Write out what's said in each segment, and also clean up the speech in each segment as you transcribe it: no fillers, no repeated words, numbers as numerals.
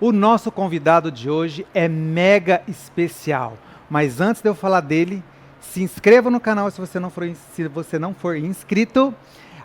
O nosso convidado de hoje é mega especial, mas antes de eu falar dele, se inscreva no canal se você não for inscrito,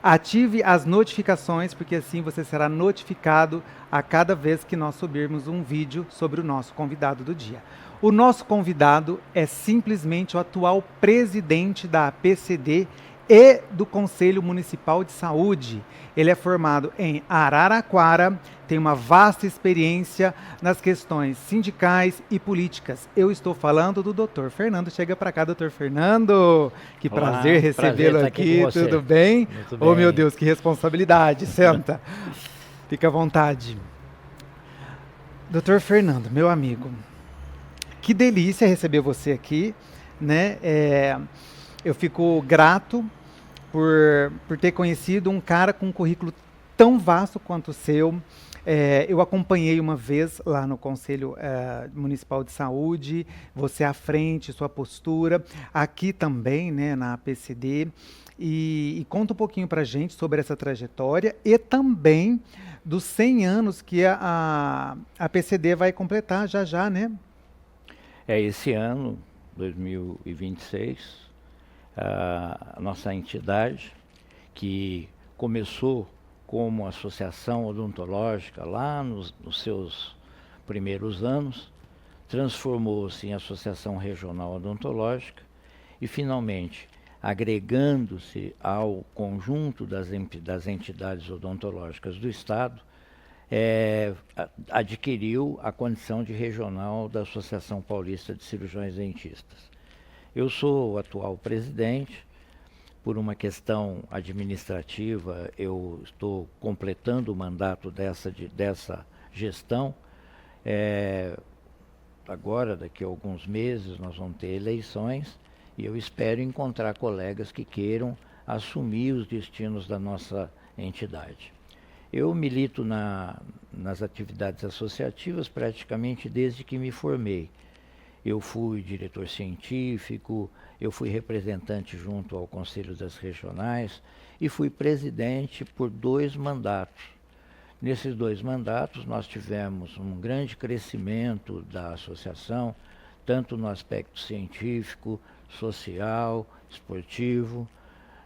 ative as notificações, porque assim você será notificado a cada vez que nós subirmos um vídeo sobre o nosso convidado do dia. O nosso convidado é simplesmente o atual presidente da APCD e do Conselho Municipal de Saúde. Ele é formado em Araraquara, tem uma vasta experiência nas questões sindicais e políticas. Eu estou falando do Dr. Fernando. Chega para cá, Dr. Fernando. Que Olá, prazer recebê-lo aqui. Tudo bem? Muito Oh, bem. meu Deus, que responsabilidade. Senta. Fica à vontade. Dr. Fernando, meu amigo, que delícia receber você aqui, né? Eu fico grato por ter conhecido um cara com um currículo tão vasto quanto o seu. Eu acompanhei uma vez lá no Conselho Municipal de Saúde, você à frente, sua postura, aqui também, né, na APCD, e conta um pouquinho pra gente sobre essa trajetória e também dos 100 anos que a APCD vai completar já, né? Esse ano, 2026, a nossa entidade, que começou como associação odontológica lá nos seus primeiros anos, transformou-se em associação regional odontológica e, finalmente, agregando-se ao conjunto das entidades odontológicas do Estado, adquiriu a condição de regional da Associação Paulista de Cirurgiões Dentistas. Eu sou o atual presidente. Por uma questão administrativa, eu estou completando o mandato dessa gestão. Agora, daqui a alguns meses, nós vamos ter eleições e eu espero encontrar colegas que queiram assumir os destinos da nossa entidade. Eu milito nas atividades associativas praticamente desde que me formei. Eu fui diretor científico, eu fui representante junto ao Conselho das Regionais e fui presidente por 2 mandatos. Nesses 2 mandatos nós tivemos um grande crescimento da associação, tanto no aspecto científico, social, esportivo.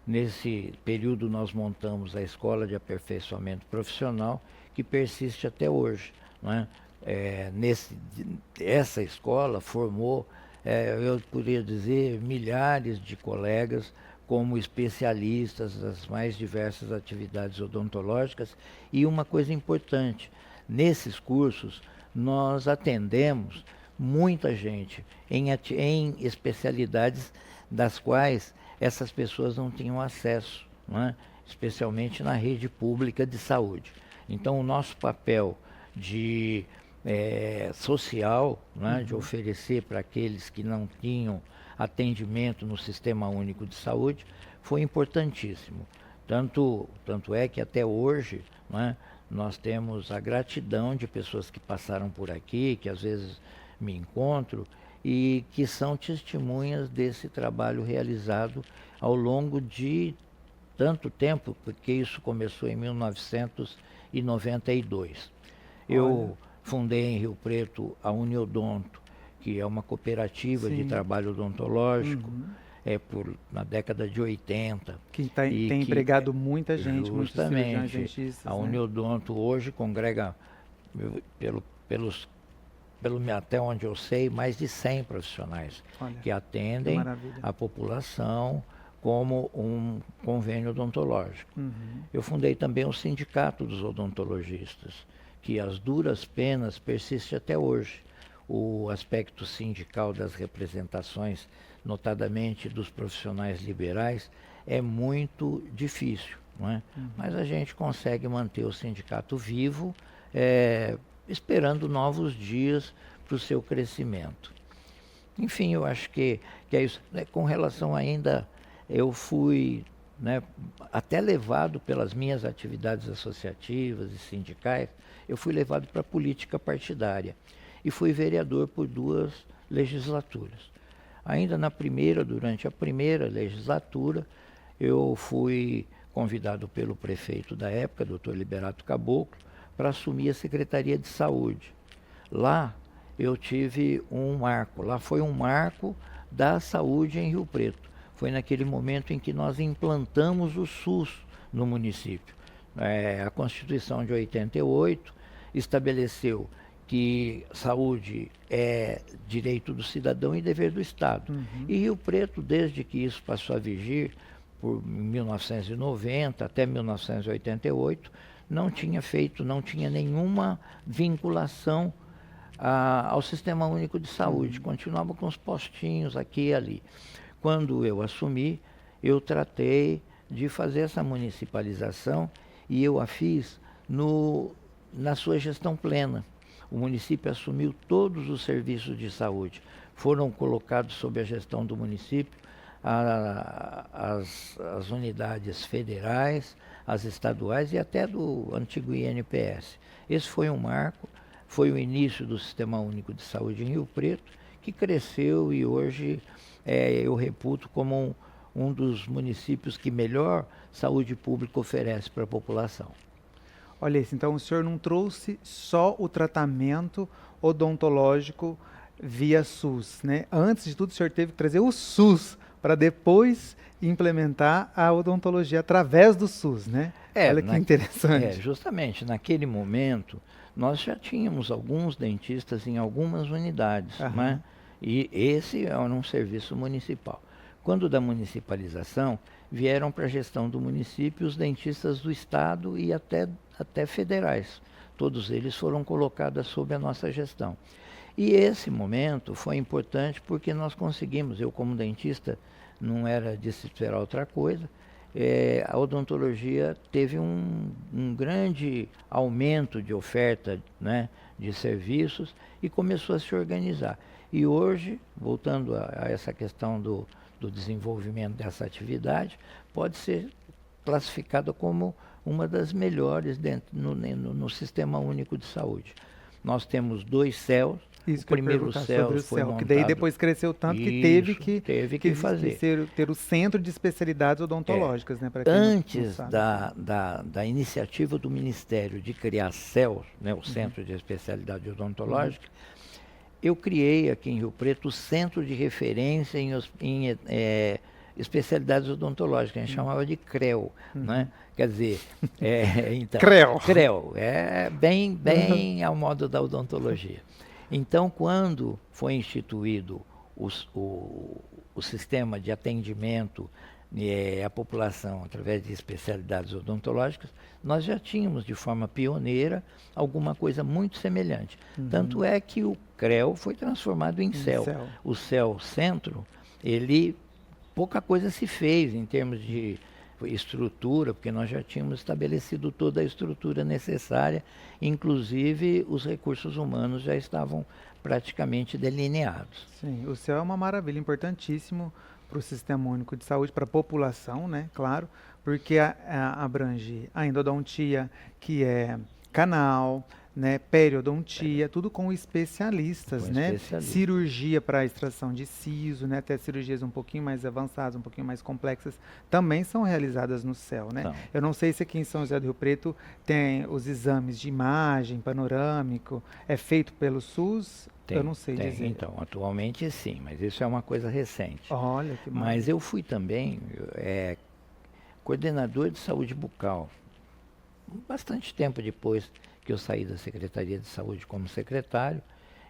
Nesse período nós montamos a Escola de Aperfeiçoamento Profissional, que persiste até hoje, não é? Essa escola formou, eu poderia dizer, milhares de colegas como especialistas das mais diversas atividades odontológicas. E uma coisa importante, nesses cursos nós atendemos muita gente em especialidades das quais essas pessoas não tinham acesso, não é? Especialmente na rede pública de saúde. Então o nosso papel de social, né, de oferecer para aqueles que não tinham atendimento no Sistema Único de Saúde, foi importantíssimo. Tanto é que até hoje, né, nós temos a gratidão de pessoas que passaram por aqui, que às vezes me encontro, e que são testemunhas desse trabalho realizado ao longo de tanto tempo, porque isso começou em 1992. Eu fundei em Rio Preto a Uniodonto, que é uma cooperativa de trabalho odontológico, na década de 80. Que tem empregado muita gente, muitos cirurgiões dentistas. A Uniodonto hoje congrega, até onde eu sei, mais de 100 profissionais que atendem a população como um convênio odontológico. Eu fundei também o Sindicato dos Odontologistas, que às duras penas persiste até hoje. O aspecto sindical das representações, notadamente dos profissionais liberais, é muito difícil, não é? Mas a gente consegue manter o sindicato vivo, esperando novos dias para o seu crescimento. Enfim, eu acho que é isso. Com relação ainda, eu fui, né, até levado pelas minhas atividades associativas e sindicais, eu fui levado para a política partidária e fui vereador por 2 legislaturas. Ainda durante a primeira legislatura, eu fui convidado pelo prefeito da época, Dr. Liberato Caboclo, para assumir a Secretaria de Saúde. lá eu tive um marco. Lá foi um marco da saúde em Rio Preto. Foi naquele momento em que nós implantamos o SUS no município. A Constituição de 88 estabeleceu que saúde é direito do cidadão e dever do Estado. E Rio Preto, desde que isso passou a vigir, por 1990 até 1988, não tinha nenhuma vinculação ao Sistema Único de Saúde. Continuava com os postinhos aqui e ali. Quando eu assumi, eu tratei de fazer essa municipalização e eu a fiz na sua gestão plena. O município assumiu todos os serviços de saúde. Foram colocados sob a gestão do município as unidades federais, as estaduais e até do antigo INPS. Esse foi um marco, foi o início do Sistema Único de Saúde em Rio Preto, que cresceu e hoje eu reputo como um dos municípios que melhor saúde pública oferece para a população. Olha isso, então o senhor não trouxe só o tratamento odontológico via SUS, né? Antes de tudo, o senhor teve que trazer o SUS para depois implementar a odontologia através do SUS, né? Olha que interessante. Justamente, naquele momento, nós já tínhamos alguns dentistas em algumas unidades, né? E esse era um serviço municipal. Quando da municipalização, vieram para a gestão do município os dentistas do Estado e até federais. Todos eles foram colocados sob a nossa gestão. E esse momento foi importante porque nós conseguimos, eu como dentista, não era de se esperar outra coisa, a odontologia teve um grande aumento de oferta, né, de serviços e começou a se organizar. E hoje, voltando a essa questão do desenvolvimento dessa atividade, pode ser classificada como uma das melhores no Sistema Único de Saúde. Nós temos 2 CELs. Isso, o primeiro CEL foi montado, que daí depois cresceu tanto que teve que fazer. Ter o centro de especialidades odontológicas, né? Antes da iniciativa do Ministério de criar CELs, né, o Centro de Especialidade Odontológica, eu criei aqui em Rio Preto o Centro de Referência em Especialidades Odontológicas, a gente chamava de CREO, né? Quer dizer, então, CREO, bem ao modo da odontologia. Então, quando foi instituído o sistema de atendimento à população através de especialidades odontológicas, nós já tínhamos de forma pioneira alguma coisa muito semelhante. Tanto é que o CREO foi transformado em CEL. O CEL Centro, pouca coisa se fez em termos de estrutura, porque nós já tínhamos estabelecido toda a estrutura necessária, inclusive os recursos humanos já estavam praticamente delineados. Sim, o CEL é uma maravilha, importantíssimo para o Sistema Único de Saúde, para a população, né, claro, porque abrange a endodontia, que é canal, né, periodontia, tudo com especialistas, né? Cirurgia para extração de siso, né? Até cirurgias um pouquinho mais avançadas, um pouquinho mais complexas, também são realizadas no CEL, né? Então, eu não sei se aqui em São José do Rio Preto tem os exames de imagem panorâmico, é feito pelo SUS? Eu não sei dizer. Então, atualmente sim, mas isso é uma coisa recente. Olha que maravilha. Mas eu fui também coordenador de saúde bucal, bastante tempo depois que eu saí da Secretaria de Saúde como secretário,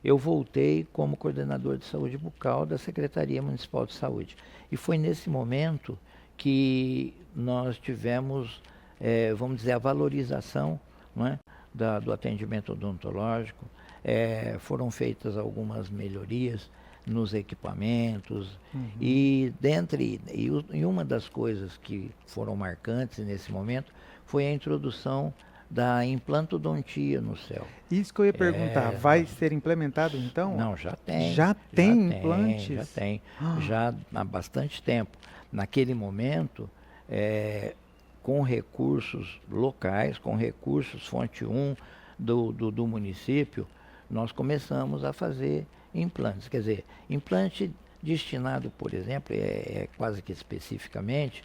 eu voltei como coordenador de saúde bucal da Secretaria Municipal de Saúde. E foi nesse momento que nós tivemos, vamos dizer, a valorização, não é, do atendimento odontológico. Foram feitas algumas melhorias nos equipamentos e uma das coisas que foram marcantes nesse momento foi a introdução da implantodontia no CEL. Isso que eu ia perguntar, vai ser implementado então? Não, já tem. Já tem implantes? Já tem, já há bastante tempo. Naquele momento, com recursos locais, com recursos fonte 1 do município, nós começamos a fazer implantes. Quer dizer, implante destinado, por exemplo, quase que especificamente,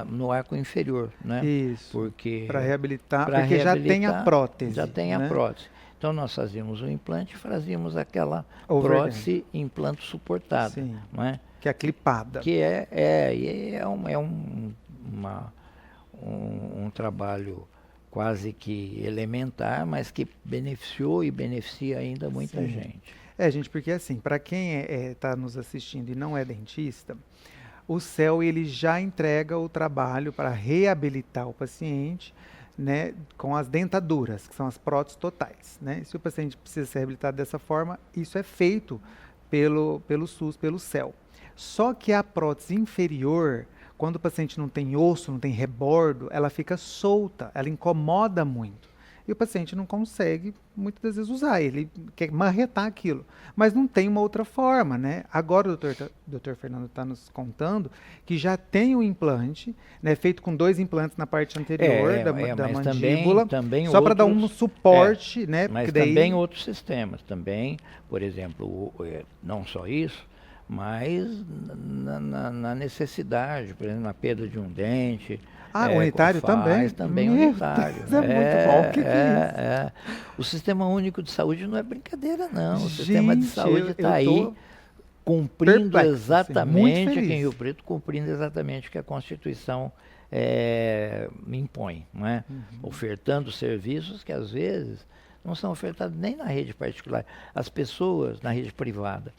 no arco inferior, né? Isso, porque para reabilitar, porque já tem a prótese. Já tem a prótese. Então nós fazíamos o implante e fazíamos aquela prótese implanto suportada. Sim. Não é? Que é clipada. Que um trabalho quase que elementar, mas que beneficiou e beneficia ainda muita gente. Gente, porque assim, para quem está nos assistindo e não é dentista, o CEL ele já entrega o trabalho para reabilitar o paciente, né, com as dentaduras, que são as próteses totais, né? Se o paciente precisa ser reabilitado dessa forma, isso é feito pelo SUS, pelo CEL. Só que a prótese inferior, quando o paciente não tem osso, não tem rebordo, ela fica solta, ela incomoda muito. E o paciente não consegue, muitas das vezes, usar. Ele quer marretar aquilo. Mas não tem uma outra forma, né? Agora o doutor Fernando está nos contando que já tem um implante, né, feito com 2 implantes na parte anterior da mandíbula, também só para dar um suporte, né? Mas também outros sistemas, também, por exemplo, não só isso, mas na necessidade, por exemplo, na perda de um dente. Unitário também? Também unitário. Deus, muito bom. O que é isso? O Sistema Único de Saúde não é brincadeira, não. O Sistema de Saúde está aí cumprindo exatamente, aqui em Rio Preto, cumprindo exatamente o que a Constituição impõe, não é? Ofertando serviços que às vezes não são ofertados nem na rede particular. As pessoas, na rede privada,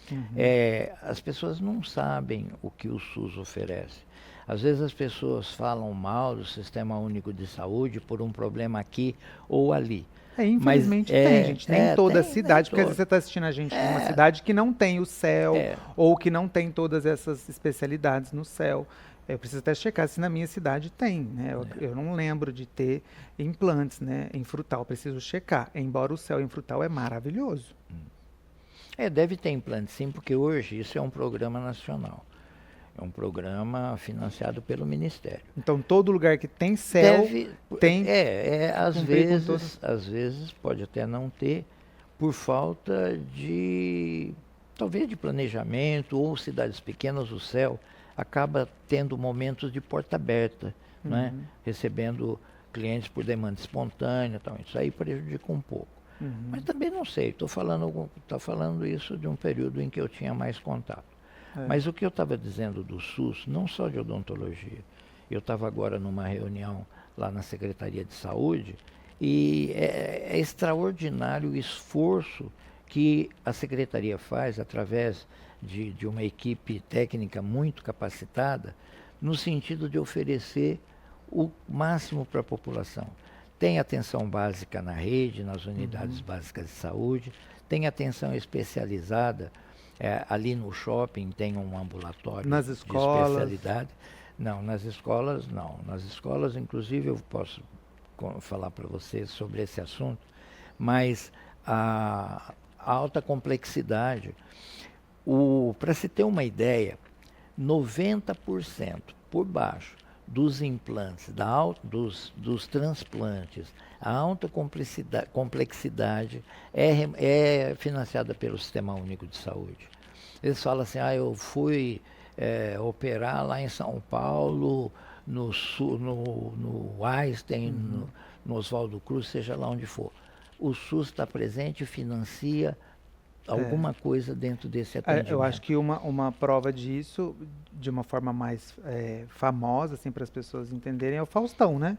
as pessoas não sabem o que o SUS oferece. Às vezes as pessoas falam mal do Sistema Único de Saúde por um problema aqui ou ali. Infelizmente tem, gente. Nem toda cidade, porque às vezes você está assistindo a gente numa cidade que não tem o CEL, ou que não tem todas essas especialidades no CEL. Eu preciso até checar se na minha cidade tem, né? Eu não lembro de ter implantes, né, em Frutal. Preciso checar, embora o CEL em Frutal é maravilhoso. Deve ter implante sim, porque hoje isso é um programa nacional. É um programa financiado pelo Ministério. Então, todo lugar que tem CEL tem... Às vezes pode até não ter, por falta de, talvez de planejamento, ou cidades pequenas, o CEL acaba tendo momentos de porta aberta, né? Recebendo clientes por demanda espontânea, então isso aí prejudica um pouco. Mas também não sei, estou falando isso de um período em que eu tinha mais contato. Mas o que eu estava dizendo do SUS, não só de odontologia, eu estava agora numa reunião lá na Secretaria de Saúde e é extraordinário o esforço que a Secretaria faz através de uma equipe técnica muito capacitada no sentido de oferecer o máximo para a população. Tem atenção básica na rede, nas unidades básicas de saúde, tem atenção especializada. Ali no shopping tem um ambulatório de especialidade. Não, nas escolas não. Nas escolas, inclusive, eu posso falar para vocês sobre esse assunto, mas a alta complexidade, para se ter uma ideia, 90% por baixo dos implantes, dos transplantes, a alta complexidade é financiada pelo Sistema Único de Saúde. Eles falam assim, eu fui operar lá em São Paulo, no Einstein, no Oswaldo Cruz, seja lá onde for. O SUS está presente e financia alguma coisa dentro desse atendimento. Eu acho que uma prova disso, de uma forma mais famosa, assim, para as pessoas entenderem, é o Faustão, né?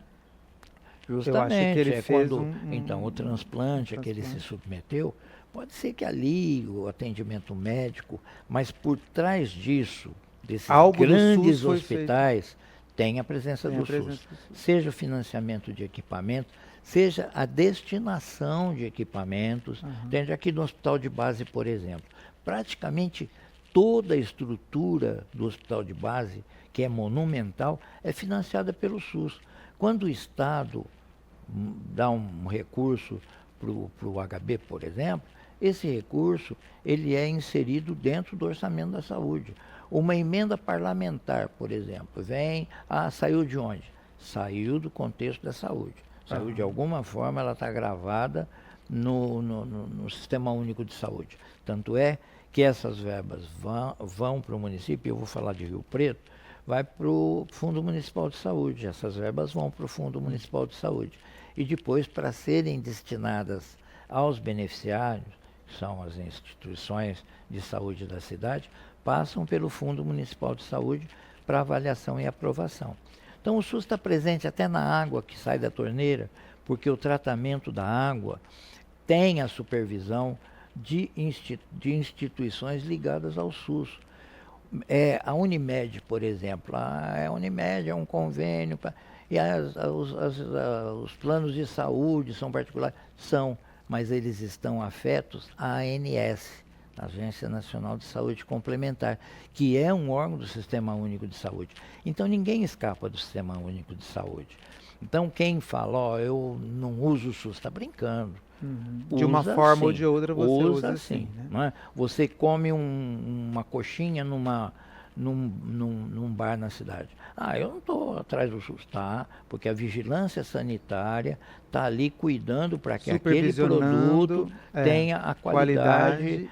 Justamente, eu acho que ele fez então, o transplante a que ele se submeteu, pode ser que ali o atendimento médico, mas por trás disso, desses grandes hospitais, tem a presença do SUS. Seja o financiamento de equipamento, seja a destinação de equipamentos. Entende? Aqui no hospital de base, por exemplo, praticamente toda a estrutura do hospital de base, que é monumental, é financiada pelo SUS. Quando o Estado dá um recurso para o HB, por exemplo, esse recurso ele é inserido dentro do orçamento da saúde. Uma emenda parlamentar, por exemplo, saiu de onde? Saiu do contexto da saúde. Saiu de alguma forma, ela está gravada no Sistema Único de Saúde. Tanto é que essas verbas vão para o município, eu vou falar de Rio Preto, vai para o Fundo Municipal de Saúde. Essas verbas vão para o Fundo Municipal de Saúde. E depois, para serem destinadas aos beneficiários, que são as instituições de saúde da cidade, passam pelo Fundo Municipal de Saúde para avaliação e aprovação. Então o SUS está presente até na água que sai da torneira, porque o tratamento da água tem a supervisão de instituições ligadas ao SUS. A Unimed, por exemplo, a Unimed é um convênio, e os planos de saúde são particulares? São, mas eles estão afetos à ANS, Agência Nacional de Saúde Complementar, que é um órgão do Sistema Único de Saúde. Então ninguém escapa do Sistema Único de Saúde. Então quem fala, eu não uso o SUS, está brincando. De uma forma ou de outra você usa sim. Né? Não é? Você come uma coxinha num bar na cidade. Eu não estou atrás do SUS, tá? Porque a vigilância sanitária está ali cuidando para que aquele produto tenha a qualidade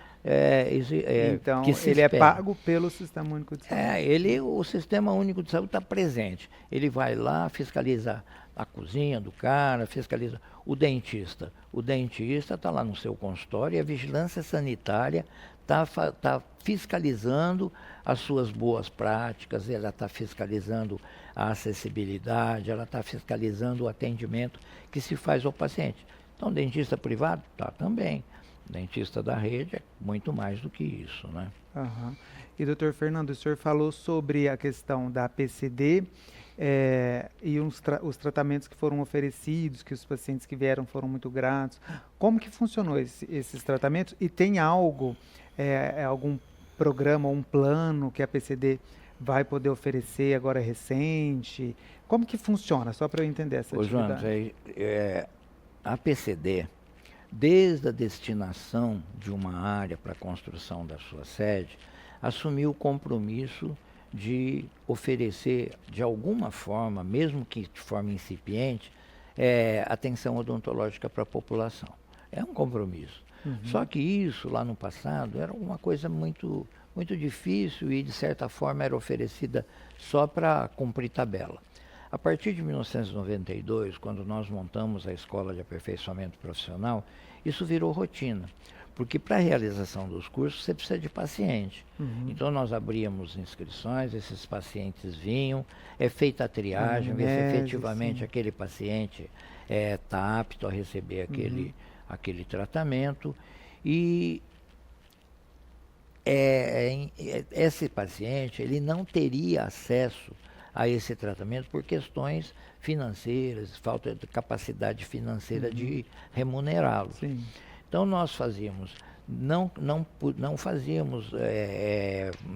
então, que se ele espera. É pago pelo Sistema Único de Saúde. O Sistema Único de Saúde está presente. Ele vai lá, fiscaliza a cozinha do cara, fiscaliza o dentista. O dentista está lá no seu consultório e a vigilância sanitária está fiscalizando as suas boas práticas, ela está fiscalizando a acessibilidade, ela está fiscalizando o atendimento que se faz ao paciente. Então, dentista privado? Tá também. Dentista da rede é muito mais do que isso, né? Uhum. E, doutor Fernando, o senhor falou sobre a questão da PCD e os tratamentos que foram oferecidos, que os pacientes que vieram foram muito gratos. Como que funcionou esses tratamentos? E tem algo, algum programa ou um plano que a PCD vai poder oferecer agora recente? Como que funciona? Só para eu entender essa atividade. A PCD, desde a destinação de uma área para a construção da sua sede, assumiu o compromisso de oferecer, de alguma forma, mesmo que de forma incipiente, atenção odontológica para a população. É um compromisso. Só que isso, lá no passado, era uma coisa muito, muito difícil e, de certa forma, era oferecida só para cumprir tabela. A partir de 1992, quando nós montamos a Escola de Aperfeiçoamento Profissional, isso virou rotina, porque para a realização dos cursos você precisa de paciente. Então nós abríamos inscrições, esses pacientes vinham, é feita a triagem, ver se efetivamente aquele paciente está apto a receber aquele tratamento e esse paciente ele não teria acesso a esse tratamento por questões financeiras, falta de capacidade financeira de remunerá-lo. Então nós fazíamos, não fazíamos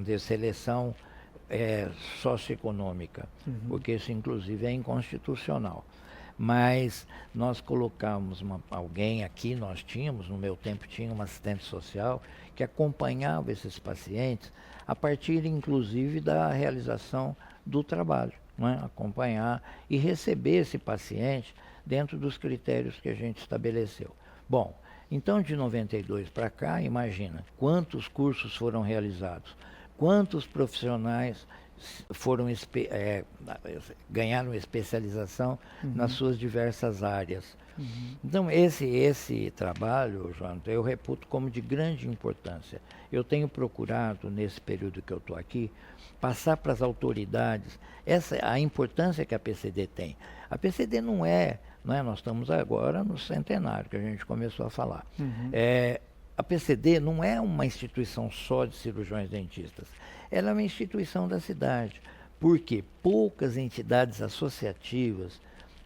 de seleção socioeconômica, porque isso inclusive é inconstitucional. Mas nós colocamos alguém aqui, no meu tempo tinha uma assistente social que acompanhava esses pacientes a partir inclusive da realização do trabalho, né? Acompanhar e receber esse paciente dentro dos critérios que a gente estabeleceu. Bom, então de 92 para cá, imagina quantos cursos foram realizados, quantos profissionais ganharam especialização nas suas diversas áreas. Então esse trabalho, João, eu reputo como de grande importância. Eu tenho procurado, nesse período que eu estou aqui, passar para as autoridades a importância que a PCD tem. A PCD não é, nós estamos agora no centenário, que a gente começou a falar. A PCD não é uma instituição só de cirurgiões dentistas, ela é uma instituição da cidade, porque poucas entidades associativas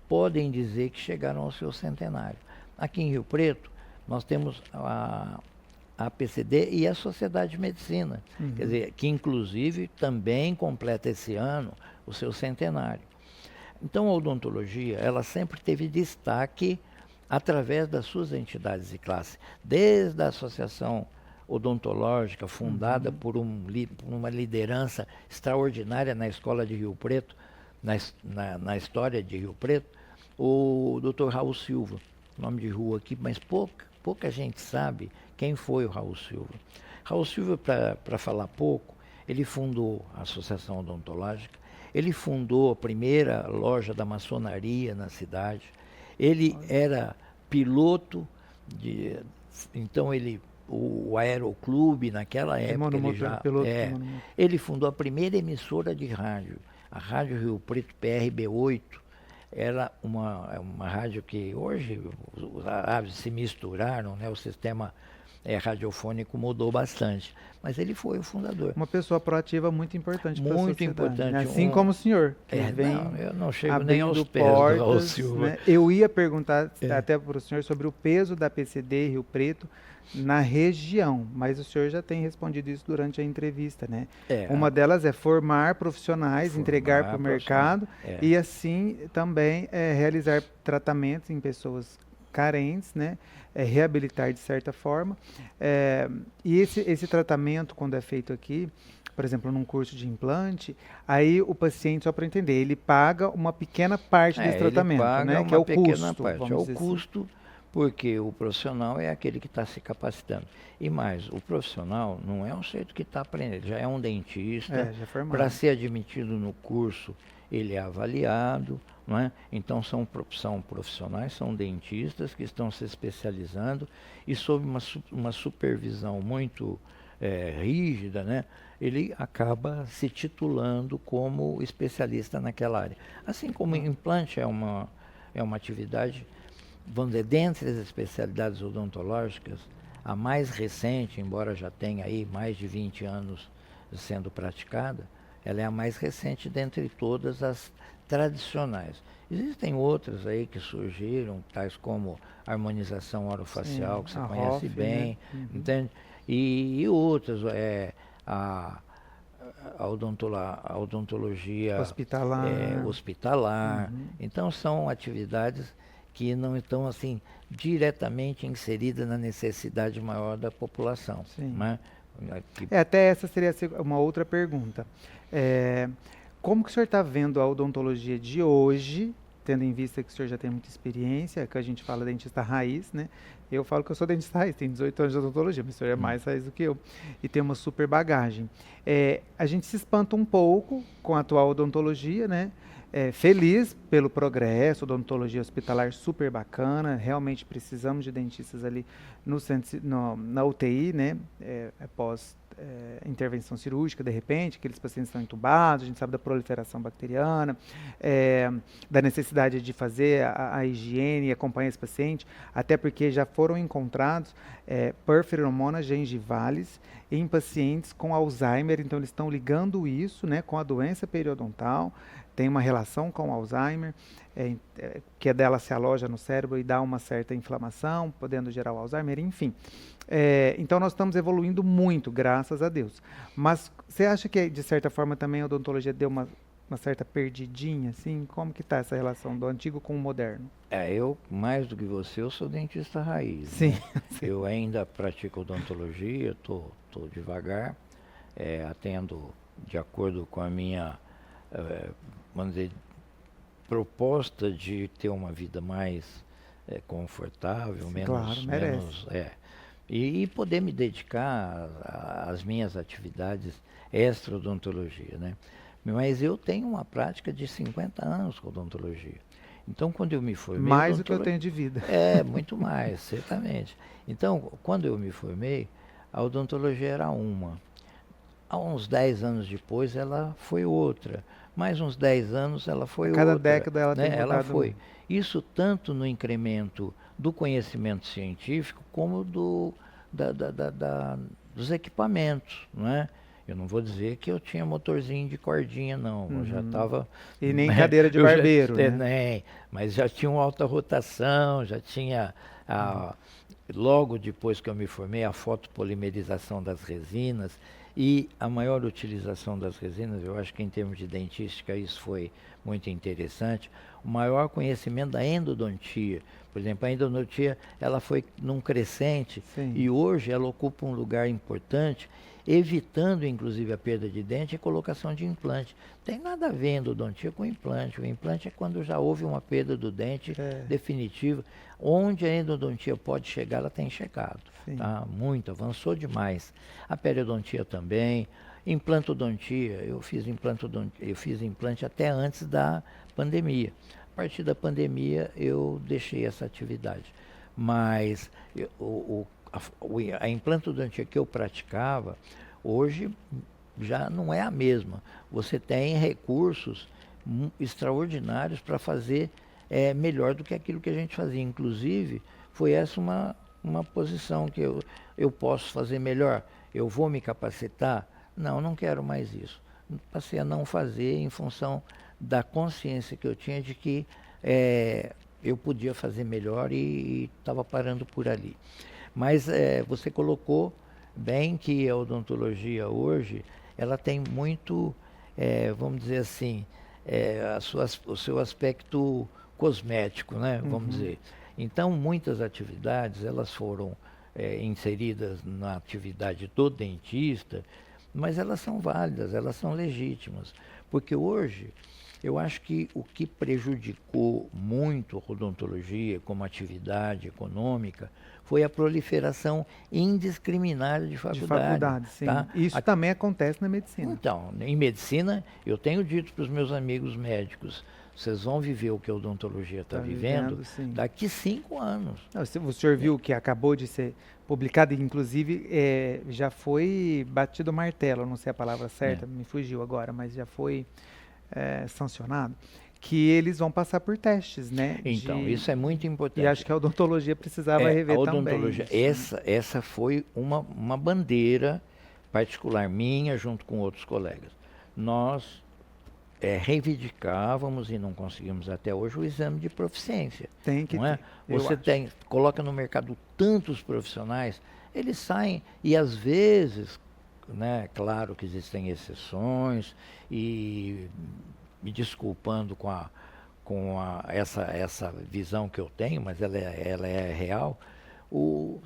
podem dizer que chegaram ao seu centenário. Aqui em Rio Preto, nós temos a PCD e a Sociedade de Medicina, quer dizer, que inclusive também completa esse ano o seu centenário. Então a odontologia, ela sempre teve destaque através das suas entidades de classe, desde a Associação Odontológica, fundada por uma liderança extraordinária na Escola de Rio Preto, na história de Rio Preto, o Dr. Raul Silva, nome de rua aqui, mas pouca gente sabe quem foi o Raul Silva. Raul Silva, para falar pouco, ele fundou a Associação Odontológica, ele fundou a primeira loja da maçonaria na cidade, ele era piloto Então o Aeroclube, naquela época, ele fundou a primeira emissora de rádio, a Rádio Rio Preto PRB8. Era uma rádio que hoje os aves se misturaram, né? O sistema radiofônico mudou bastante. Mas ele foi o fundador. Uma pessoa proativa muito importante para a sociedade. Muito importante. Assim como o senhor, que vem não, eu não chego nem aos pés portas, do Raul Silva. Né? Eu ia perguntar até para o senhor sobre o peso da PCD Rio Preto na região, mas o senhor já tem respondido isso durante a entrevista, né? Uma delas é formar profissionais, entregar para o mercado e assim também realizar tratamentos em pessoas carentes, né? Reabilitar de certa forma. E esse tratamento, quando é feito aqui, por exemplo, num curso de implante, aí o paciente, só para entender, ele paga uma pequena parte desse tratamento, né? Que é o custo. Parte. É o custo, porque o profissional é aquele que está se capacitando. E mais, o profissional não é um sujeito que está aprendendo, já é um dentista. Para ser admitido no curso, ele é avaliado, não é? Então são profissionais, são dentistas que estão se especializando e sob uma supervisão muito rígida, né? Ele acaba se titulando como especialista naquela área. Assim como implante é uma atividade, vamos dizer, dentre as especialidades odontológicas, a mais recente, embora já tenha aí mais de 20 anos sendo praticada, ela é a mais recente dentre todas as tradicionais. Existem outras aí que surgiram, tais como harmonização orofacial, que você conhece bem, né? Entende? E outras, a odontologia hospitalar. Então são atividades que não estão assim diretamente inseridas na necessidade maior da população. Né? Até essa seria uma outra pergunta. Como que o senhor está vendo a odontologia de hoje, tendo em vista que o senhor já tem muita experiência, que a gente fala dentista raiz, né? Eu falo que eu sou dentista raiz, tenho 18 anos de odontologia, mas o senhor é mais raiz do que eu, e tem uma super bagagem. A gente se espanta um pouco com a atual odontologia, né? Feliz pelo progresso, odontologia hospitalar super bacana, realmente precisamos de dentistas ali na UTI, né? Após intervenção cirúrgica, de repente, aqueles pacientes estão entubados, a gente sabe da proliferação bacteriana, da necessidade de fazer a higiene e acompanhar esse paciente, até porque já foram encontrados Perferomonas gengivales em pacientes com Alzheimer, então eles estão ligando isso, né, com a doença periodontal, tem uma relação com o Alzheimer, que dela se aloja no cérebro e dá uma certa inflamação, podendo gerar o Alzheimer, enfim. Então nós estamos evoluindo muito, graças a Deus. Mas você acha que, de certa forma, também a odontologia deu uma certa perdidinha, assim? Como que está essa relação do antigo com o moderno? Eu, mais do que você, eu sou dentista raiz. Sim. Né? Eu ainda pratico odontologia, estou devagar, atendo de acordo com a minha, vamos dizer, proposta de ter uma vida mais confortável, menos e poder me dedicar às minhas atividades extra-odontologia, né? Mas eu tenho uma prática de 50 anos com odontologia. Então, quando eu me formei... Mais do que eu tenho de vida. Muito mais, certamente. Então, quando eu me formei, a odontologia era uma. Há uns 10 anos depois, ela foi outra. Mais uns 10 anos, ela foi outra. Cada década ela tem ela foi. Isso tanto no incremento do conhecimento científico, como dos equipamentos, não é? Eu não vou dizer que eu tinha motorzinho de cordinha, não. Eu já estava... E nem cadeira de barbeiro, né? Mas já tinha uma alta rotação, já tinha... Logo depois que eu me formei, a fotopolimerização das resinas e a maior utilização das resinas, eu acho que em termos de dentística isso foi muito interessante. O maior conhecimento da endodontia. Por exemplo, a endodontia ela foi num crescente. Sim. E hoje ela ocupa um lugar importante, evitando inclusive a perda de dente e a colocação de implante. Tem nada a ver endodontia com implante. O implante é quando já houve uma perda do dente definitiva. Onde a endodontia pode chegar, ela tem chegado. Tá? Muito, avançou demais. A periodontia também. Implantodontia, eu fiz implante até antes da pandemia. A partir da pandemia eu deixei essa atividade. Mas a implantodontia que eu praticava, hoje já não é a mesma. Você tem recursos extraordinários para fazer melhor do que aquilo que a gente fazia. Inclusive, foi essa uma posição que eu posso fazer melhor. Eu vou me capacitar? Não quero mais isso. Passei a não fazer em função da consciência que eu tinha de que eu podia fazer melhor e estava parando por ali. Mas você colocou bem que a odontologia hoje, ela tem muito, vamos dizer assim, o seu aspecto cosmético, né? Vamos dizer. Então, muitas atividades, elas foram inseridas na atividade do dentista, mas elas são válidas, elas são legítimas. Porque hoje, eu acho que o que prejudicou muito a odontologia como atividade econômica foi a proliferação indiscriminada de faculdades. De faculdades, sim. Tá? Isso também acontece na medicina. Então, em medicina, eu tenho dito para os meus amigos médicos, vocês vão viver o que a odontologia está vivendo daqui 5 anos. Não, o senhor viu que acabou de ser publicado, e inclusive já foi batido o martelo, não sei a palavra certa, me fugiu agora, mas já foi sancionado, que eles vão passar por testes, né? Então, isso é muito importante. E acho que a odontologia precisava rever também. A odontologia, essa foi uma bandeira particular minha, junto com outros colegas. Nós reivindicávamos e não conseguimos até hoje o exame de proficiência. Tem que ter. Você coloca no mercado tantos profissionais, eles saem e às vezes, né, claro que existem exceções, e me desculpando com essa visão que eu tenho, mas ela é real,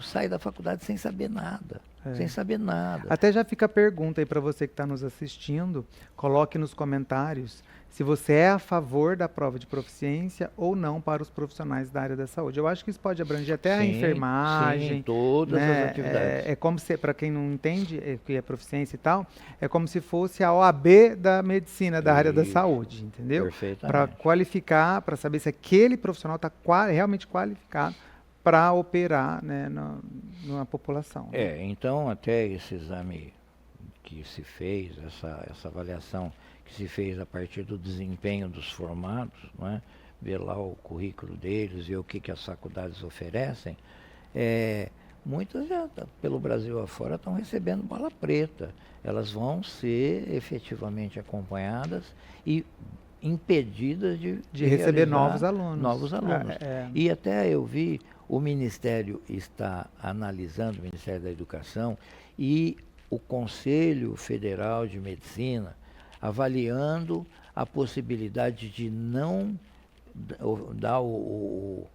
sai da faculdade sem saber nada. Sem saber nada. Até já fica a pergunta aí para você que está nos assistindo, coloque nos comentários se você é a favor da prova de proficiência ou não para os profissionais da área da saúde. Eu acho que isso pode abranger até a enfermagem. Sim, todas as atividades. É como se, para quem não entende o que é proficiência e tal, é como se fosse a OAB da medicina, da área da saúde, entendeu? Perfeitamente. Para qualificar, para saber se aquele profissional está realmente qualificado para operar, né, na população. Então até esse exame que se fez, essa avaliação que se fez a partir do desempenho dos formados, né, ver lá o currículo deles, ver o que as faculdades oferecem, muitas já pelo Brasil afora estão recebendo bola preta. Elas vão ser efetivamente acompanhadas e impedidas de receber novos alunos. E até eu vi, o Ministério está analisando, o Ministério da Educação e o Conselho Federal de Medicina, avaliando a possibilidade de não dar o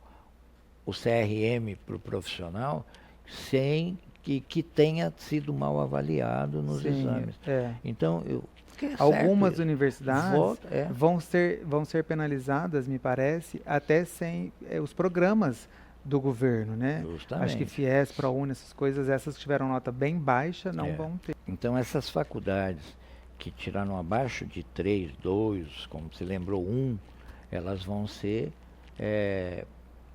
CRM para o profissional sem que tenha sido mal avaliado nos exames. Então, algumas universidades vão ser penalizadas, me parece, até sem os programas do governo, né? Justamente. Acho que FIES, ProUni, essas coisas, essas que tiveram nota bem baixa, não vão ter. Então, essas faculdades que tiraram abaixo de 3, 2, como você lembrou, 1, elas vão ser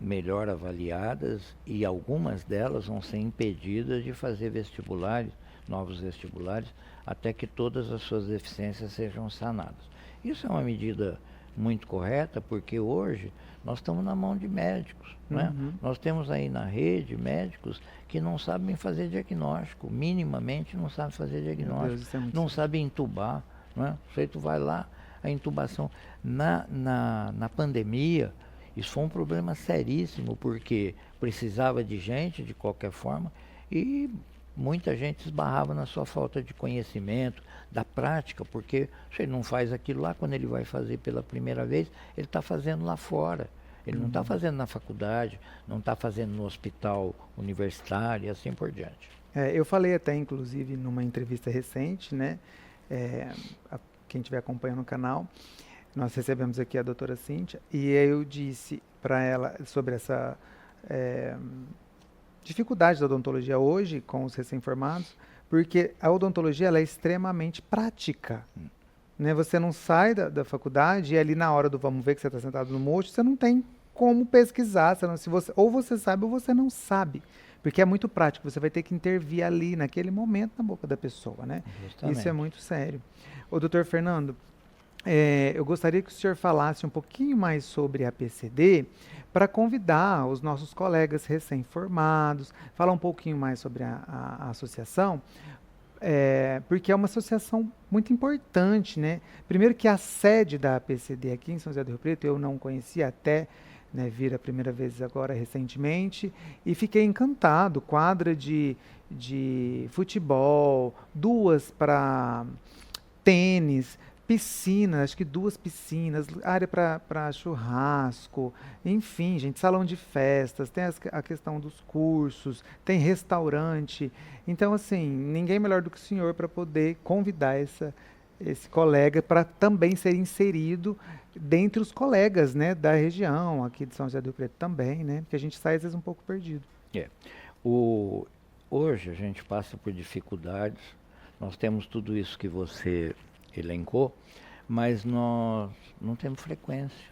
melhor avaliadas e algumas delas vão ser impedidas de fazer vestibulares, novos vestibulares, até que todas as suas deficiências sejam sanadas. Isso é uma medida muito correta, porque hoje nós estamos na mão de médicos, né? Nós temos aí na rede médicos que não sabem fazer diagnóstico, minimamente não sabem fazer diagnóstico, não sabem intubar, né? O sujeito vai lá, a intubação. Na pandemia, isso foi um problema seríssimo, porque precisava de gente de qualquer forma e muita gente esbarrava na sua falta de conhecimento, da prática, porque se ele não faz aquilo lá, quando ele vai fazer pela primeira vez, ele está fazendo lá fora. Ele não está fazendo na faculdade, não está fazendo no hospital universitário e assim por diante. Eu falei até, inclusive, numa entrevista recente, né? Quem estiver acompanhando o canal, nós recebemos aqui a doutora Cíntia, e eu disse para ela sobre essa dificuldade da odontologia hoje com os recém-formados, porque a odontologia ela é extremamente prática. Né? Você não sai da faculdade e ali na hora do vamos ver que você está sentado no mocho, você não tem como pesquisar, ou você sabe ou você não sabe. Porque é muito prático, você vai ter que intervir ali, naquele momento, na boca da pessoa, né? Justamente. Isso é muito sério. Ô, doutor Fernando, eu gostaria que o senhor falasse um pouquinho mais sobre a PCD, para convidar os nossos colegas recém-formados, falar um pouquinho mais sobre a associação, porque é uma associação muito importante, né? Primeiro que a sede da PCD aqui em São José do Rio Preto, eu não conhecia até, né, vir a primeira vez agora recentemente, e fiquei encantado. Quadra de futebol, 2 para tênis, piscina, acho que 2 piscinas, área para churrasco, enfim, gente, salão de festas, tem a questão dos cursos, tem restaurante. Então, assim, ninguém melhor do que o senhor para poder convidar esse colega para também ser inserido dentre os colegas, né, da região, aqui de São José do Rio Preto também, né, porque a gente sai às vezes um pouco perdido. Hoje a gente passa por dificuldades, nós temos tudo isso que você elencou, mas nós não temos frequência,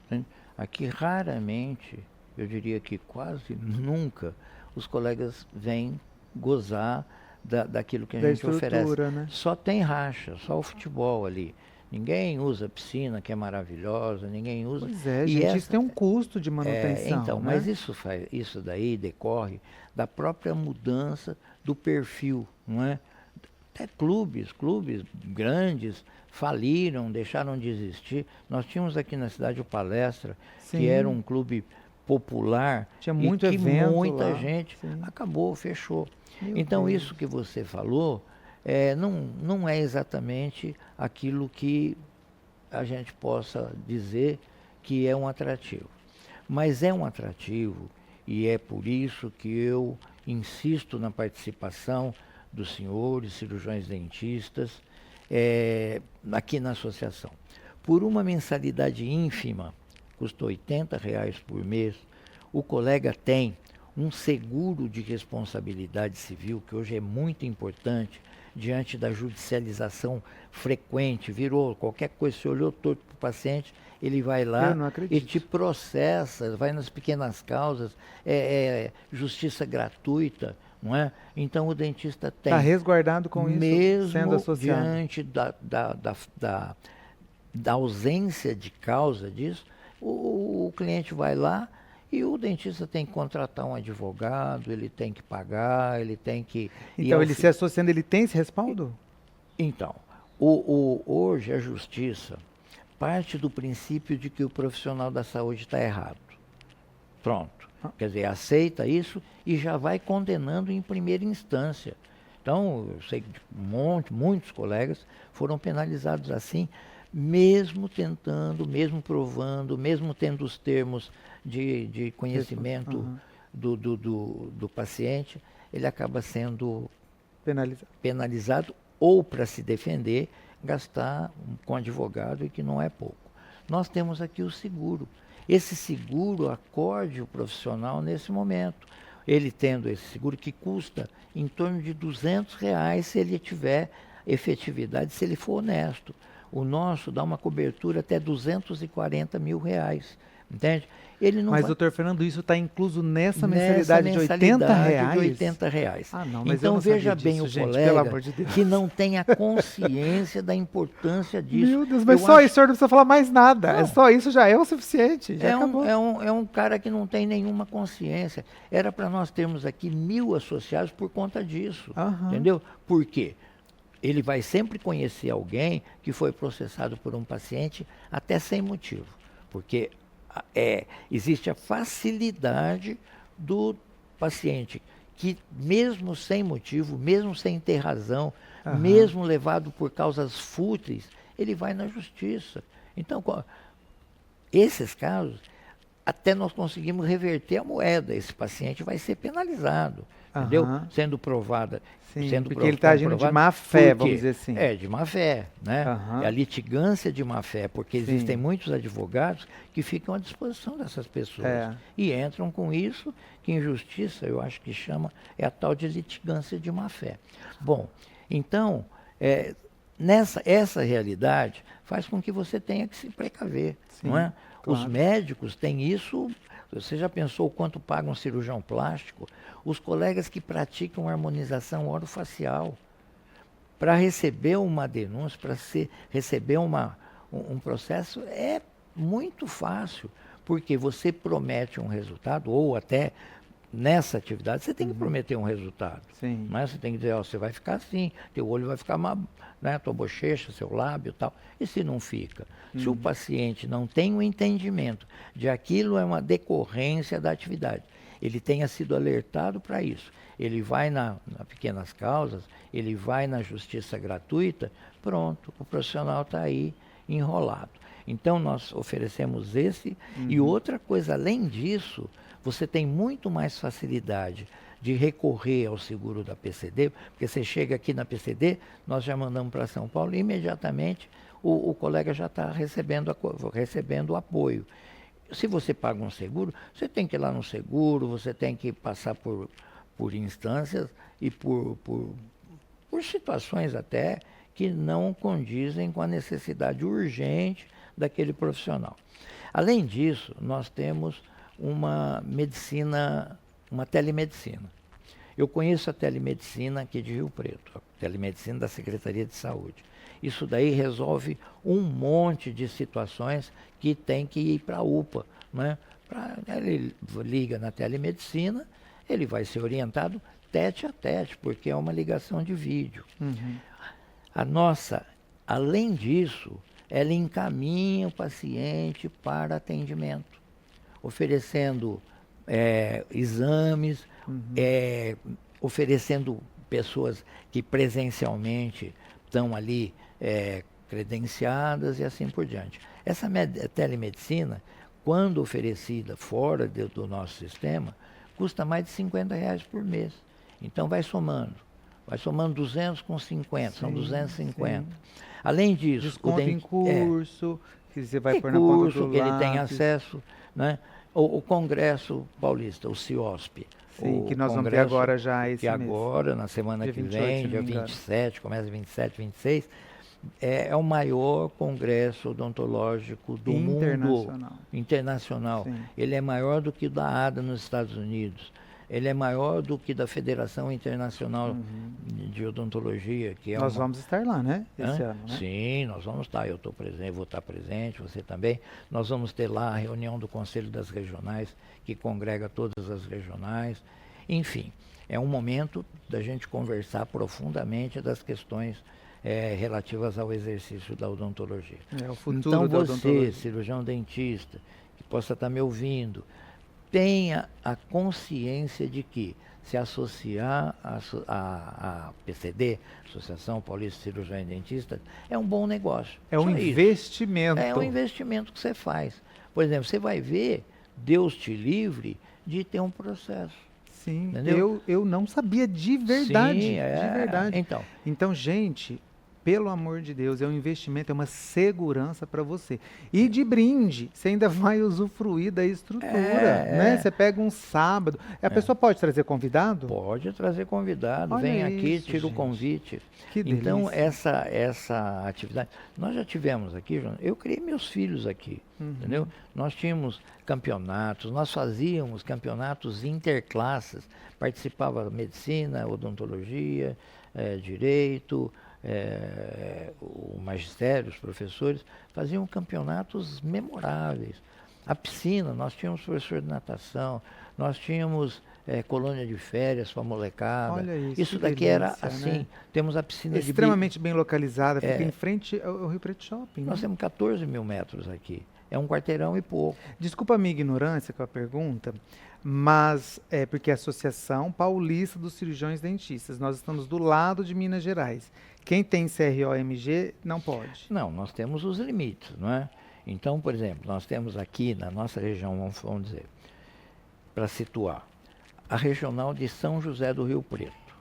né? Aqui raramente, eu diria que quase nunca, os colegas vêm gozar daquilo que a gente oferece. Né? Só tem racha, só o futebol ali. Ninguém usa a piscina, que é maravilhosa, ninguém usa. Pois é, gente, isso tem um custo de manutenção. Então, né? Mas isso daí decorre da própria mudança do perfil, não é? Até clubes grandes faliram, deixaram de existir. Nós tínhamos aqui na cidade o Palestra, Sim. que era um clube popular, tinha muito evento muita lá. gente Sim. acabou, fechou. Meu então Deus. Isso que você falou não é exatamente aquilo que a gente possa dizer que é um atrativo. Mas é um atrativo e é por isso que eu insisto na participação dos senhores cirurgiões dentistas aqui na associação. Por uma mensalidade ínfima, custa R$80 por mês, o colega tem um seguro de responsabilidade civil, que hoje é muito importante, diante da judicialização frequente, virou qualquer coisa, se olhou torto para o paciente, ele vai lá e te processa, vai nas pequenas causas, justiça gratuita, não é? Então o dentista tem. Está resguardado com mesmo isso, sendo associado. Diante da ausência de causa disso, o cliente vai lá e o dentista tem que contratar um advogado, ele tem que pagar, ele tem que... Então, ele se associando, ele tem esse respaldo? Então, hoje a justiça parte do princípio de que o profissional da saúde está errado. Pronto. Quer dizer, aceita isso e já vai condenando em primeira instância. Então, eu sei que muitos colegas foram penalizados assim, mesmo tentando, mesmo provando, mesmo tendo os termos de conhecimento do paciente, ele acaba sendo penalizado ou, para se defender, gastar com advogado, e que não é pouco. Nós temos aqui o seguro. Esse seguro acorde o profissional nesse momento. Ele tendo esse seguro que custa em torno de R$200 se ele tiver efetividade, se ele for honesto. O nosso dá uma cobertura até R$240 mil, entende? Mas, doutor Fernando, isso está incluso nessa mensalidade de R$80? Ah, não, mas então veja bem disso, o gente, colega pelo amor de Deus, que não tem a consciência da importância disso. Meu Deus, mas só isso, o senhor não precisa falar mais nada. Não. Só isso já é o suficiente. Já acabou. É um cara que não tem nenhuma consciência. Era para nós termos aqui 1000 associados por conta disso. Entendeu? Por quê? Ele vai sempre conhecer alguém que foi processado por um paciente até sem motivo. Porque existe a facilidade do paciente que, mesmo sem motivo, mesmo sem ter razão, mesmo levado por causas fúteis, ele vai na justiça. Então, esses casos, até nós conseguimos reverter a moeda. Esse paciente vai ser penalizado, entendeu? Sendo provada. Sim, porque ele está agindo de má fé, vamos dizer assim. De má fé, né? É a litigância de má fé, porque existem muitos advogados que ficam à disposição dessas pessoas. E entram com isso, que em justiça eu acho que chama, é a tal de litigância de má fé. Bom, então, essa realidade faz com que você tenha que se precaver, sim, não é? Claro. Os médicos têm isso. Você já pensou o quanto paga um cirurgião plástico? Os colegas que praticam harmonização orofacial, para receber uma denúncia, para receber um processo, é muito fácil, porque você promete um resultado, ou até nessa atividade, você tem que prometer um resultado. Sim. Mas você tem que dizer, ó, você vai ficar assim, teu olho vai ficar, né, tua bochecha, seu lábio e tal. E se não fica? Se o paciente não tem um entendimento de aquilo é uma decorrência da atividade, ele tenha sido alertado para isso, ele vai na Pequenas Causas, ele vai na justiça gratuita, pronto, o profissional está aí enrolado. Então nós oferecemos esse, e outra coisa, além disso, você tem muito mais facilidade de recorrer ao seguro da PCD, porque você chega aqui na PCD, nós já mandamos para São Paulo e imediatamente o colega já está recebendo o apoio. Se você paga um seguro, você tem que ir lá no seguro, você tem que passar por instâncias e por situações até que não condizem com a necessidade urgente daquele profissional. Além disso, nós temos uma telemedicina. Eu conheço a telemedicina aqui de Rio Preto, a telemedicina da Secretaria de Saúde. Isso daí resolve um monte de situações que tem que ir para a UPA, né? Ele liga na telemedicina, ele vai ser orientado tete a tete, porque é uma ligação de vídeo. A nossa, além disso, ela encaminha o paciente para atendimento, oferecendo exames, oferecendo pessoas que presencialmente estão ali credenciadas e assim por diante. Essa telemedicina, quando oferecida fora do nosso sistema, custa mais de R$50 por mês. Então vai somando 200 com 50, são 250. Sim. Além disso, desconto em curso, que você vai pôr na ponta do que lápis. Ele tem acesso, né? O Congresso Paulista, o CIOSP. Sim, que nós vamos ter agora já esse mês. Que agora, na semana que vem, dia 27, começa 27, 26, é o maior congresso odontológico do mundo internacional. Sim. Ele é maior do que o da ADA nos Estados Unidos. Ele é maior do que da Federação Internacional de Odontologia. Que nós vamos estar lá, né? Esse ano, né? Sim, nós vamos estar. Eu estou presente, vou estar presente, você também. Nós vamos ter lá a reunião do Conselho das Regionais, que congrega todas as regionais. Enfim, é um momento da gente conversar profundamente das questões relativas ao exercício da odontologia. O futuro então da você, odontologia. cirurgião dentista, que possa estar me ouvindo, tenha a consciência de que se associar à PCD, Associação Paulista de Cirurgiões Dentistas, é um bom negócio. É um investimento. É um investimento que você faz. Por exemplo, você vai ver, Deus te livre de ter um processo. Sim, eu não sabia de verdade. Sim, de verdade. Então, gente, pelo amor de Deus, é um investimento, é uma segurança para você. E de brinde, você ainda vai usufruir da estrutura, né? Você pega um sábado. A pessoa pode trazer convidado? Pode trazer convidado. Olha vem aqui, isso, tira gente. o convite. Que delícia. Então, essa atividade... Nós já tivemos aqui, João, eu criei meus filhos aqui, entendeu? Nós tínhamos campeonatos, nós fazíamos campeonatos interclasses. Participava medicina, odontologia, direito... o magistério, os professores, faziam campeonatos memoráveis. A piscina, nós tínhamos professor de natação, nós tínhamos colônia de férias para molecada. Olha isso daqui delícia, era assim, né? Temos a piscina extremamente bem localizada, fica em frente ao Rio Preto Shopping. Nós temos 14 mil metros aqui. É um quarteirão e pouco. Desculpa a minha ignorância com a pergunta, mas é porque a Associação Paulista dos Cirurgiões Dentistas, nós estamos do lado de Minas Gerais. Quem tem CRO-MG não pode. Não, nós temos os limites, não é? Então, por exemplo, nós temos aqui na nossa região, vamos dizer, para situar, a regional de São José do Rio Preto.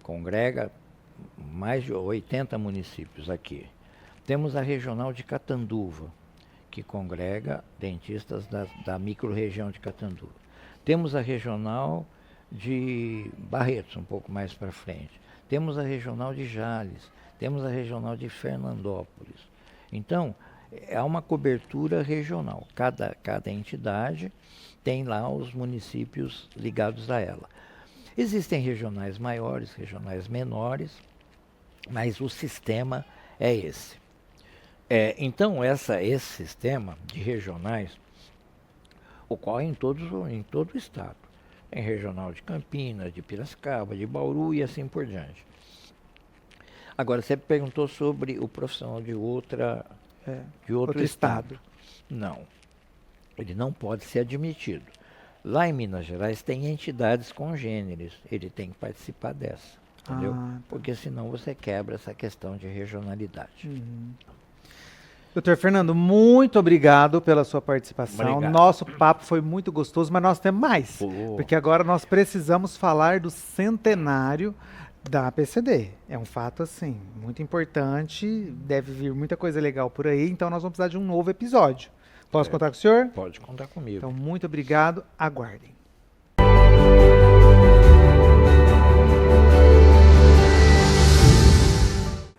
Congrega mais de 80 municípios aqui. Temos a regional de Catanduva, que congrega dentistas da micro-região de Catanduva. Temos a regional de Barretos, um pouco mais para frente. temos a regional de Jales, temos a regional de Fernandópolis. Então, há uma cobertura regional. Cada entidade tem lá os municípios ligados a ela. Existem regionais maiores, regionais menores, mas o sistema é esse. Então, esse sistema de regionais ocorre em todo o estado. Tem regional de Campinas, de Piracicaba, de Bauru e assim por diante. Agora, você perguntou sobre o profissional de outro estado. Não, ele não pode ser admitido. Lá em Minas Gerais tem entidades congêneres, ele tem que participar dessa, entendeu? Porque senão você quebra essa questão de regionalidade. Doutor Fernando, muito obrigado pela sua participação. Obrigado. Nosso papo foi muito gostoso, mas nós temos mais. Porque agora nós precisamos falar do centenário da APCD. É um fato, assim, muito importante. Deve vir muita coisa legal por aí. Então nós vamos precisar de um novo episódio. Posso contar com o senhor? Pode contar comigo. Então, muito obrigado. Aguardem.